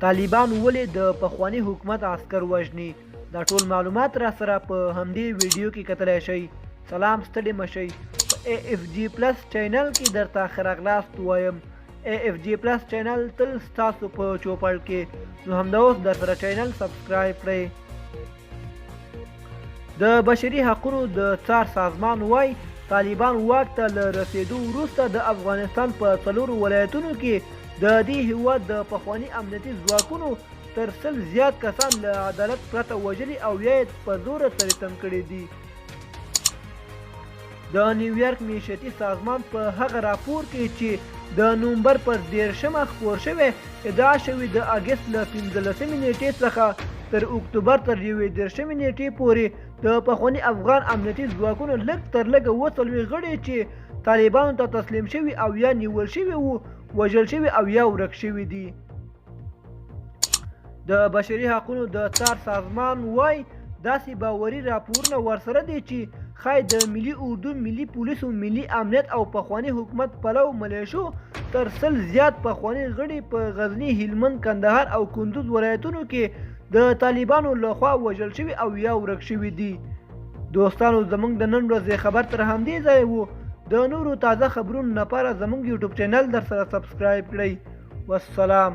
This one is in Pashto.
طالبان ولې د پخوانی حکومت عسکر وژني؟ دا ټول معلومات را سره په همدې ویډیو کې کتلی شئ. سلام، ستړي مشئ. په AFG+ چینل کې درته ښه راغلاست وایم. AFG+ چینل تل ستاسو په چوپړ کې، نو همدا اوس در سره چینل سبسکرایب کړئ. د بشري حقونو د څار سازمان وایي طالبان واک ته له رسېدو وروسته د افغانستان په 4 ولایتونو کې د دې هېواد د پخواني امنیتي ځواکونو تر 100 زیات کسان له عدالت پرته وژلي او یا یې په زوره تریتم کړي دي. د نیویارک معیشتي سازمان په هغه راپور کې چې د نومبر پر 13 خپور شوی ادعا شوې د اګست له 15 نیټې څخه تر اکتوبر تر 11 نیټې پورې د پخواني افغان امنیتي ځواکونو لږ تر لږه 40 غړي چې طالبانو ته تسلیم شوي او یا نیول شوي وو وژل شوي او یا ورک شوي دي. د بشري حقونو د څار سازمان وایي داسې باوري راپورونه ورسره دي چې ښایي د ملي اردو، ملي پولیسو، ملي امنیت او پخواني حکومت پلو ملیشو تر 100 زیات پخواني غړي په غزني، هلمند، کندهار او کندوز ولایتونو کې د طالبانو لخوا وژل شوي او یا ورک شوي دي. دوستانو، زموږ د نن ورځې خبر تر همدې ځای وو. د نورو تازه خبرونو لپاره زموږ یوټیوب چینل در سره سبسکرایب کړئ. والسلام.